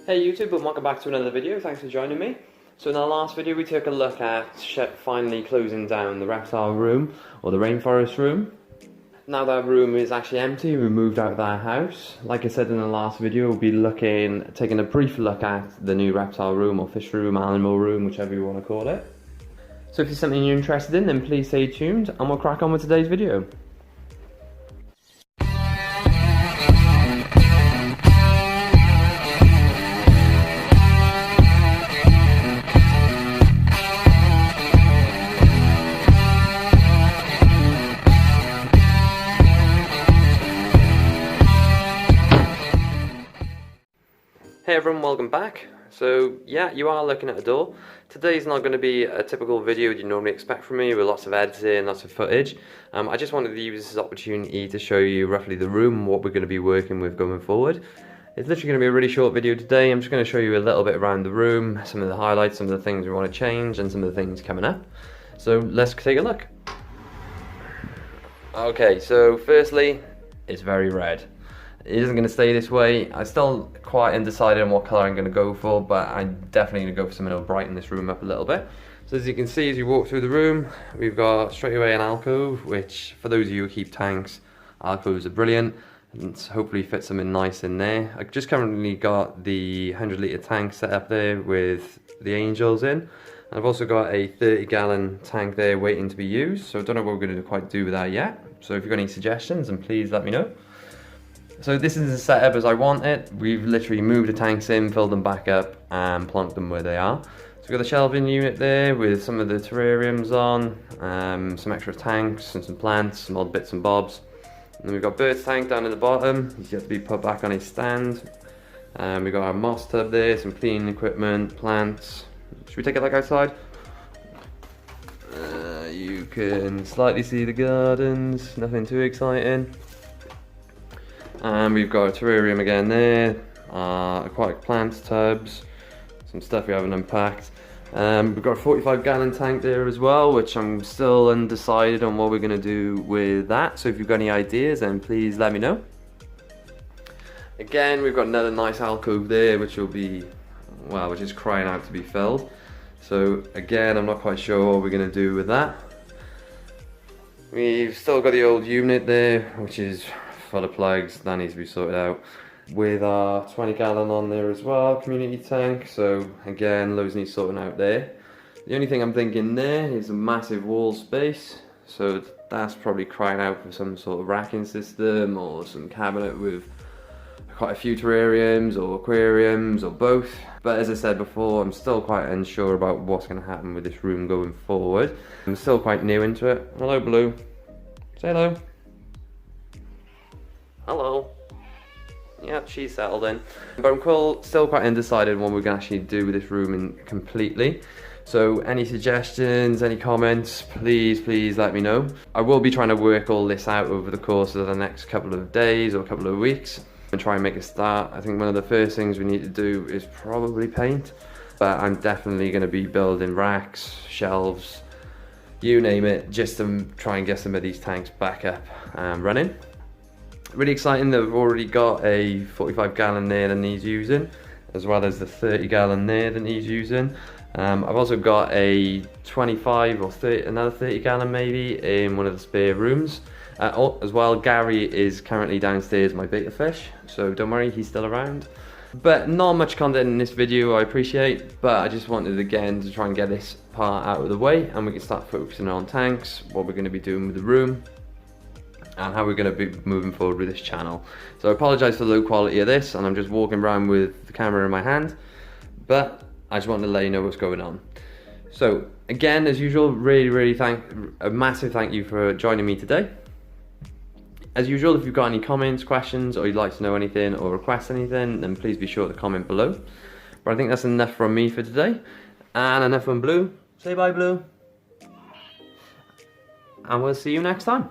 Hey YouTube, and welcome back to another video. Thanks for joining me. So in our last video we took a look at finally closing down the reptile room, or the rainforest room. Now that room is actually empty, we moved out of that house. Like I said in the last video, we'll be taking a brief look at the new reptile room, or fish room, animal room, whichever you want to call it. So if it's something you're interested in, then please stay tuned and we'll crack on with today's video. Hey everyone, welcome back. So yeah, you are looking at a door. Today's not going to be a typical video you normally expect from me with lots of editing, lots of footage. I just wanted to use this opportunity to show you roughly the room and what we're going to be working with going forward. It's literally going to be a really short video today. I'm just going to show you a little bit around the room, some of the highlights, some of the things we want to change and some of the things coming up. So let's take a look. Okay, so firstly, it's very red. It isn't going to stay this way. I'm still quite undecided on what colour I'm going to go for, but I'm definitely going to go for something that'll brighten this room up a little bit. So as you can see, as you walk through the room, we've got straight away an alcove, which for those of you who keep tanks, alcoves are brilliant, and hopefully fit something nice in there. I've just currently got the 100-litre tank set up there with the angels in. And I've also got a 30-gallon tank there waiting to be used, so I don't know what we're going to quite do with that yet. So if you've got any suggestions, then please let me know. So this is the setup as I want it. We've literally moved the tanks in, filled them back up and plonked them where they are. So we've got the shelving unit there with some of the terrariums on, some extra tanks and some plants, some odd bits and bobs. And then we've got bird's tank down at the bottom. He's yet to be put back on his stand. We've got our moss tub there, some cleaning equipment, plants. Should we take a look outside? You can slightly see the gardens, nothing too exciting. And we've got a terrarium again there, aquatic plants, tubs, some stuff we haven't unpacked. We've got a 45-gallon tank there as well, which I'm still undecided on what we're going to do with that. So if you've got any ideas, then please let me know. Again, we've got another nice alcove there, which will be, well, which is crying out to be filled. So again, I'm not quite sure what we're going to do with that. We've still got the old unit there, which is full of plugs, that needs to be sorted out. With our 20-gallon on there as well, community tank, so again, loads need sorting out there. The only thing I'm thinking there is a massive wall space, so that's probably crying out for some sort of racking system or some cabinet with quite a few terrariums or aquariums or both. But as I said before, I'm still quite unsure about what's going to happen with this room going forward. I'm still quite new into it. Hello Blue, say hello. Hello. Yeah, she's settled in. But I'm still quite undecided on what we're going to actually do with this room completely. So any suggestions, any comments, please let me know. I will be trying to work all this out over the course of the next couple of days or a couple of weeks and try and make a start. I think one of the first things we need to do is probably paint. But I'm definitely going to be building racks, shelves, you name it, just to try and get some of these tanks back up and running. Really exciting that we've already got a 45-gallon there that needs using, as well as the 30-gallon there that needs using. I've also got a 25 or 30, another 30-gallon maybe in one of the spare rooms. As well, Gary is currently downstairs, my beta fish, so don't worry, he's still around. But not much content in this video, I appreciate, but I just wanted again to try and get this part out of the way and we can start focusing on tanks, what we're going to be doing with the room, and how we're going to be moving forward with this channel. So I apologise for the low quality of this, and I'm just walking around with the camera in my hand, but I just wanted to let you know what's going on. So again, as usual, really a massive thank you for joining me today. As usual, if you've got any comments, questions, or you'd like to know anything or request anything, then please be sure to comment below. But I think that's enough from me for today, and enough from Blue. Say bye Blue, and we'll see you next time.